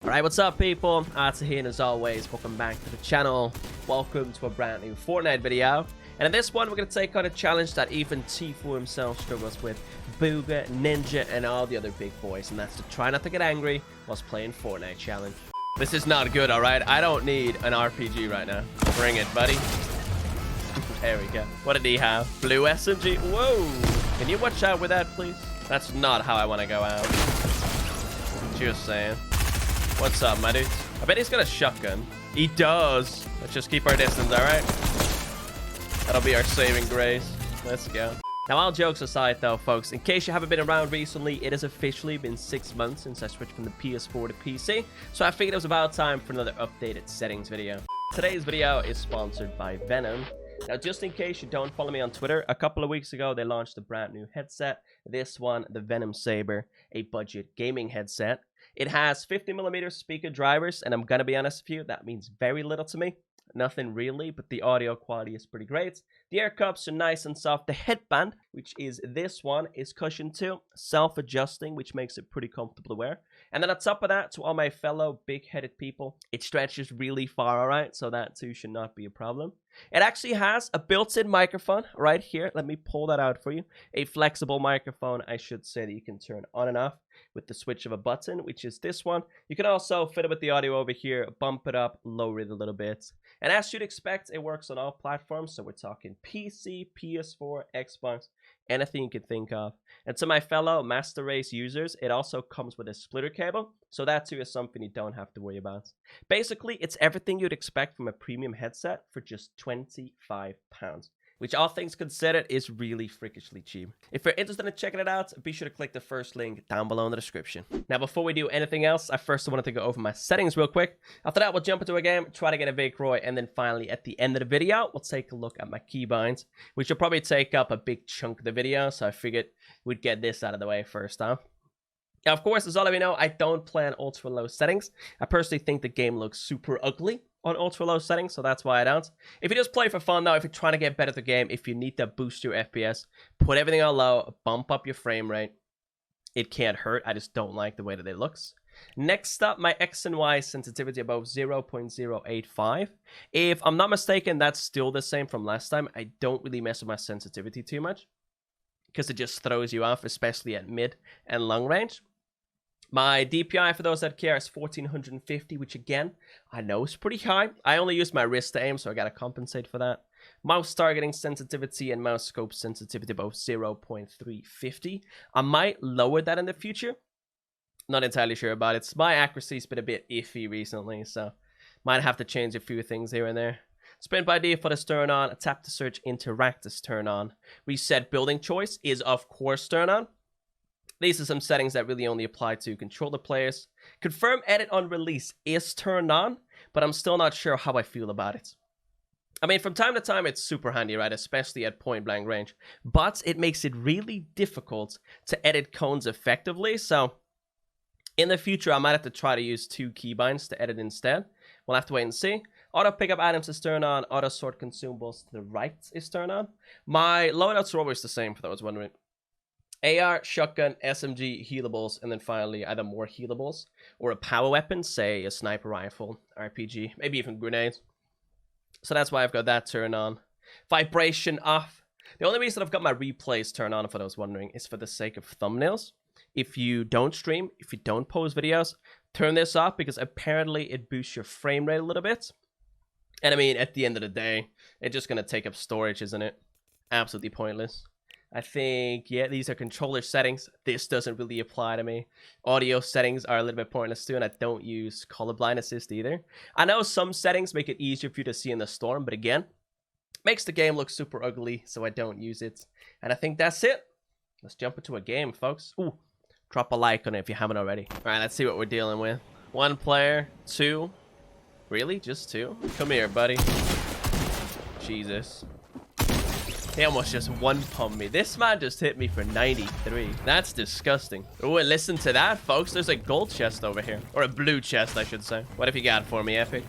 Alright, what's up people? ByArteer here, and as always, welcome back to the channel. Welcome to a brand new Fortnite video. And in this one, we're going to take on a challenge that even Tfue himself struggles with. Booga, Ninja, and all the other big boys. And that's to try not to get angry whilst playing Fortnite challenge. This is not good, alright? I don't need an RPG right now. Bring it, buddy. There we go. What did he have? Blue SMG? Whoa! Can you watch out with that, please? That's not how I want to go out. Just saying. What's up, my dude? I bet he's got a shotgun. He does. Let's just keep our distance, all right? That'll be our saving grace. Let's go. Now, all jokes aside, though, folks, in case you haven't been around recently, it has officially been 6 months since I switched from the PS4 to PC, so I figured it was about time for another updated settings video. Today's video is sponsored by Venom. Now, just in case you don't follow me on Twitter, a couple of weeks ago, they launched a brand new headset. This one, the Venom Saber, a budget gaming headset. It has 50mm speaker drivers, and I'm gonna be honest with you, that means very little to me. Nothing really, but the audio quality is pretty great. The ear cups are nice and soft. The headband, which is this one, is cushioned too, self-adjusting, which makes it pretty comfortable to wear. And then on top of that, to all my fellow big-headed people, it stretches really far, alright? So that too should not be a problem. It actually has a built-in microphone right here. Let me pull that out for you. A flexible microphone, I should say, that you can turn on and off with the switch of a button, which is this one. You can also fit it with the audio over here, bump it up, lower it a little bit. And as you'd expect, it works on all platforms. So we're talking PC, PS4, Xbox, anything you can think of. And to my fellow Master Race users, it also comes with a splitter cable. So that too is something you don't have to worry about. Basically, it's everything you'd expect from a premium headset for just £25. Which, all things considered, is really freakishly cheap. If you're interested in checking it out, be sure to click the first link down below in the description. Now, before we do anything else, I first wanted to go over my settings real quick. After that, we'll jump into a game, try to get a Vicroy, and then finally, at the end of the video, we'll take a look at my keybinds, which will probably take up a big chunk of the video, so I figured we'd get this out of the way first off. Now, of course, as all of you know, I don't play on ultra-low settings. I personally think the game looks super ugly on ultra-low settings, so that's why I don't. If you just play for fun, though, if you're trying to get better at the game, if you need to boost your FPS, put everything on low, bump up your frame rate. It can't hurt. I just don't like the way that it looks. Next up, my X and Y sensitivity above 0.085. If I'm not mistaken, that's still the same from last time. I don't really mess with my sensitivity too much because it just throws you off, especially at mid and long range. My DPI, for those that care, is 1450, which again, I know is pretty high. I only use my wrist to aim, so I gotta compensate for that. Mouse targeting sensitivity and mouse scope sensitivity both 0.350. I might lower that in the future. Not entirely sure about it. My accuracy's been a bit iffy recently, so might have to change a few things here and there. Sprint by default is turned on. Tap to search, interact is turned on. Reset building choice is of course turned on. These are some settings that really only apply to controller players. Confirm edit on release is turned on, but I'm still not sure how I feel about it. I mean, from time to time, it's super handy, right? Especially at point blank range. But it makes it really difficult to edit cones effectively. So in the future, I might have to try to use 2 keybinds to edit instead. We'll have to wait and see. Auto pick up items is turned on. Auto sort consumables to the right is turned on. My loadouts are always the same, for those wondering. AR, shotgun, SMG, healables, and then finally either more healables or a power weapon, say a sniper rifle, RPG, maybe even grenades. So that's why I've got that turned on. Vibration off. The only reason I've got my replays turned on, for those wondering, is for the sake of thumbnails. If you don't stream, if you don't post videos, turn this off because apparently it boosts your frame rate a little bit. And I mean, at the end of the day, it's just going to take up storage, isn't it? Absolutely pointless. I think, yeah, these are controller settings. This doesn't really apply to me. Audio settings are a little bit pointless too, and I don't use colorblind assist either. I know some settings make it easier for you to see in the storm, but again, makes the game look super ugly, so I don't use it. And I think that's it. Let's jump into a game, folks. Ooh, drop a like on it if you haven't already. All right, let's see what we're dealing with. 1 player, 2. Really? Just 2? Come here, buddy. Jesus. He almost just one-pumped me. This man just hit me for 93. That's disgusting. Oh, and listen to that, folks. There's a gold chest over here. Or a blue chest, I should say. What have you got for me, Epic?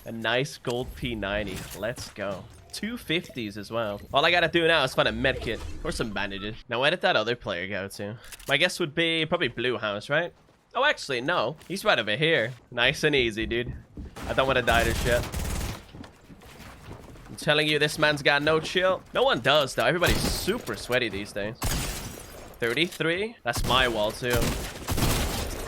A nice gold P90. Let's go. 250s as well. All I gotta do now is find a medkit or some bandages. Now, where did that other player go to? My guess would be probably Blue House, right? Oh, actually, no. He's right over here. Nice and easy, dude. I don't want to die to shit. I'm telling you, this man's got no chill. No one does, though. Everybody's super sweaty these days. 33? That's my wall, too.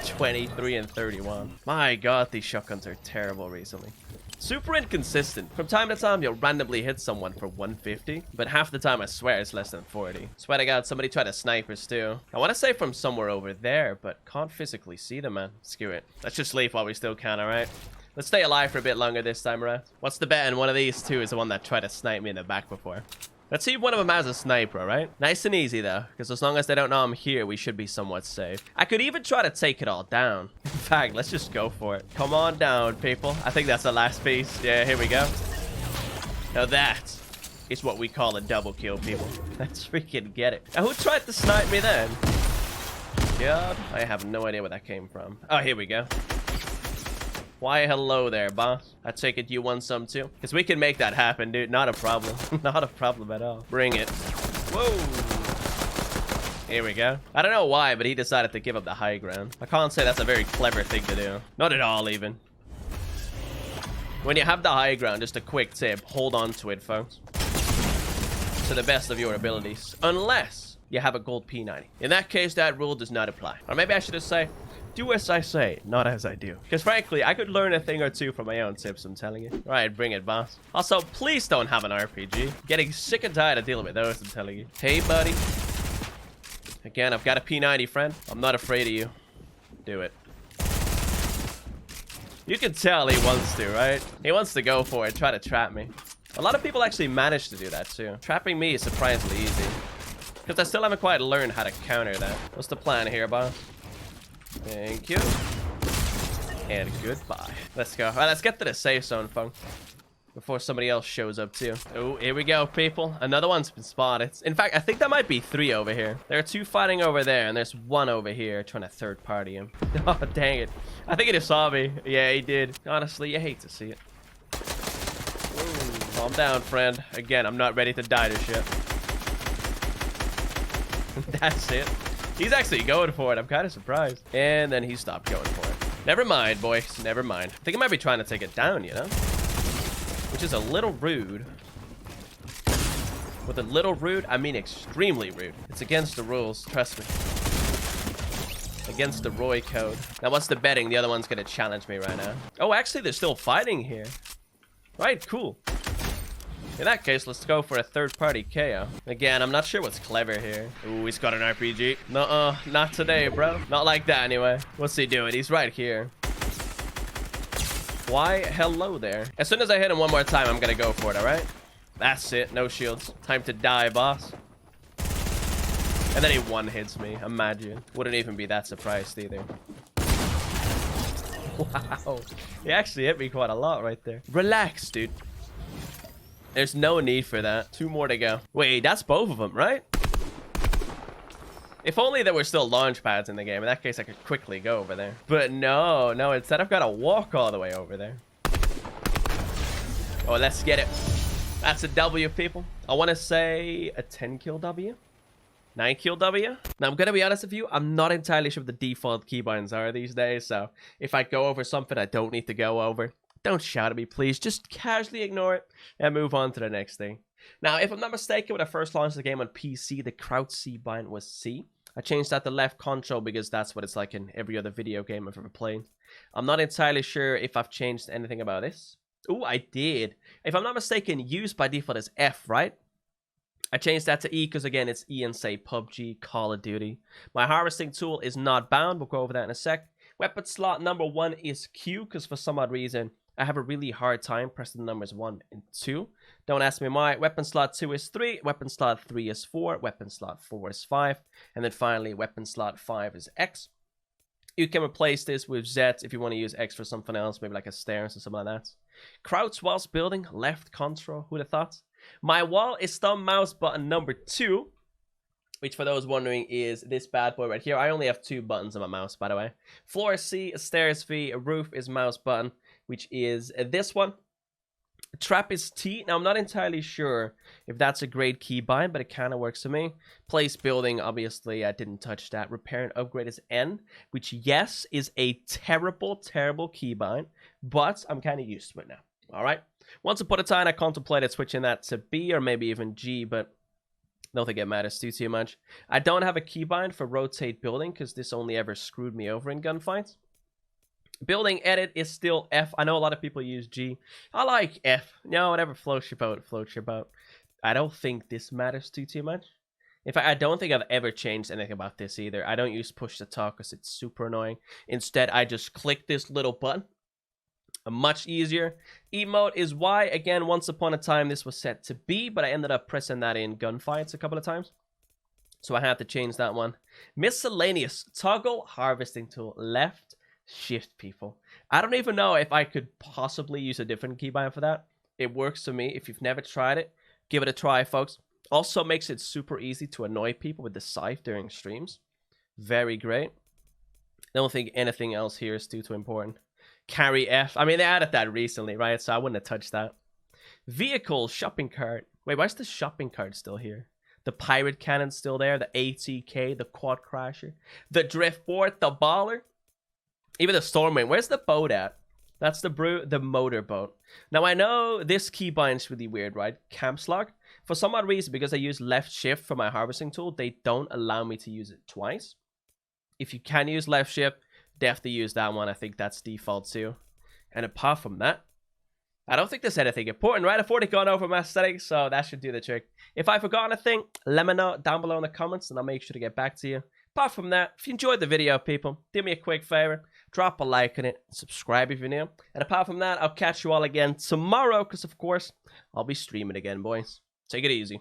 23 and 31. My god, these shotguns are terrible recently. Super inconsistent. From time to time, you'll randomly hit someone for 150, but half the time, I swear, it's less than 40. Swear to God, somebody tried to snipe us too. I want to say from somewhere over there, but can't physically see them, man. Screw it. Let's just leave while we still can, alright? Let's stay alive for a bit longer this time around. What's the bet? And one of these two is the one that tried to snipe me in the back before. Let's see if one of them has a sniper, right? Nice and easy, though, because as long as they don't know I'm here, we should be somewhat safe. I could even try to take it all down. In fact, let's just go for it. Come on down, people. I think that's the last piece. Yeah, here we go. Now that is what we call a double kill, people. Let's freaking get it. Now, who tried to snipe me then? God, I have no idea where that came from. Oh, here we go. Why, hello there, boss. I take it you want some too? Because we can make that happen, dude. Not a problem. Not a problem at all. Bring it. Whoa. Here we go. I don't know why, but he decided to give up the high ground. I can't say that's a very clever thing to do. Not at all, even. When you have the high ground, just a quick tip. Hold on to it, folks. To the best of your abilities. Unless you have a gold P90. In that case, that rule does not apply. Or maybe I should just say, do as I say, not as I do. Because frankly, I could learn a thing or two from my own tips, I'm telling you. All right, bring it, boss. Also, please don't have an RPG. Getting sick and tired of dealing with those, I'm telling you. Hey, buddy. Again, I've got a P90, friend. I'm not afraid of you. Do it. You can tell he wants to, right? He wants to go for it, try to trap me. A lot of people actually manage to do that, too. Trapping me is surprisingly easy. Because I still haven't quite learned how to counter that. What's the plan here, boss? Thank you. And goodbye. Let's go. All right, let's get to the safe zone, folks. Before somebody else shows up, too. Oh, here we go, people. Another one's been spotted. In fact, I think that might be 3 over here. There are 2 fighting over there, and there's 1 over here trying to third party him. Oh, dang it. I think he just saw me. Yeah, he did. Honestly, you hate to see it. Ooh, calm down, friend. Again, I'm not ready to die to shit. That's it. He's actually going for it. I'm kind of surprised. And then he stopped going for it. Never mind, boys. Never mind. I think he might be trying to take it down, you know? Which is a little rude. With a little rude, I mean extremely rude. It's against the rules. Trust me. Against the Roy code. Now, what's the betting? The other one's going to challenge me right now. Oh, actually, they're still fighting here. Right, cool. In that case, let's go for a third-party KO. Again, I'm not sure what's clever here. Ooh, he's got an RPG. Nuh-uh, not today, bro. Not like that, anyway. What's he doing? He's right here. Why, hello there. As soon as I hit him one more time, I'm gonna go for it, all right? That's it. No shields. Time to die, boss. And then he one-hits me. Imagine. Wouldn't even be that surprised, either. Wow. He actually hit me quite a lot right there. Relax, dude. There's no need for that. 2 more to go. Wait, that's both of them, right? If only there were still launch pads in the game. In that case, I could quickly go over there. But no, instead I've got to walk all the way over there. Oh, let's get it. That's a W, people. I want to say a 10-kill W. 9-kill W. Now, I'm going to be honest with you. I'm not entirely sure what the default keybinds are these days. So if I go over something I don't need to go over, don't shout at me, please. Just casually ignore it and move on to the next thing. Now, if I'm not mistaken, when I first launched the game on PC, the crouch C bind was C. I changed that to left control because that's what it's like in every other video game I've ever played. I'm not entirely sure if I've changed anything about this. Oh, I did. If I'm not mistaken, use by default is F, right? I changed that to E because, again, it's E in, say, PUBG, Call of Duty. My harvesting tool is not bound. We'll go over that in a sec. Weapon slot number 1 is Q because for some odd reason, I have a really hard time pressing the numbers 1 and 2. Don't ask me why. Weapon slot 2 is 3. Weapon slot 3 is 4. Weapon slot 4 is 5. And then finally, weapon slot 5 is X. You can replace this with Z if you want to use X for something else, maybe like a stairs or something like that. Crouch whilst building, left control. Who'd have thought? My wall is thumb mouse button number 2. Which, for those wondering, is this bad boy right here. I only have 2 buttons on my mouse, by the way. Floor C, stairs V, roof is mouse button, which is this one. Trap is T. Now, I'm not entirely sure if that's a great keybind, but it kind of works for me. Place building, obviously, I didn't touch that. Repair and upgrade is N, which, yes, is a terrible, terrible keybind, but I'm kind of used to it now. All right. Once upon a time, I contemplated switching that to B or maybe even G, but I don't think it matters too much. I don't have a keybind for rotate building because this only ever screwed me over in gunfights. Building edit is still F. I know a lot of people use G. I like F. No, whatever floats your boat, floats your boat. I don't think this matters too much. In fact, I don't think I've ever changed anything about this either. I don't use push to talk because it's super annoying. Instead, I just click this little button. Much easier. Emote is Y. Again, once upon a time, this was set to B, but I ended up pressing that in gunfights a couple of times. So I had to change that one. Miscellaneous. Toggle harvesting tool. Left shift, people. I don't even know if I could possibly use a different keybind for that. It works for me. If you've never tried it, give it a try, folks. Also makes it super easy to annoy people with the scythe during streams. Very great. I don't think anything else here is too important. Carry F. I mean, they added that recently, right? So I wouldn't have touched that. Vehicle, shopping cart. Wait, why is the shopping cart still here? The pirate cannon still there. The ATK, the quad crasher, the driftboard, the baller. Even the Stormwind. Where's the boat at? That's the motor boat. Now, I know this keybind is really weird, right? Camp slug. For some odd reason, because I use left shift for my harvesting tool, they don't allow me to use it twice. If you can use left shift, definitely use that one. I think that's default too. And apart from that, I don't think there's anything important, right? I've already gone over my settings, so that should do the trick. If I forgot anything, let me know down below in the comments, and I'll make sure to get back to you. Apart from that, if you enjoyed the video, people, do me a quick favor. Drop a like on it. Subscribe if you're new. And apart from that, I'll catch you all again tomorrow because, of course, I'll be streaming again, boys. Take it easy.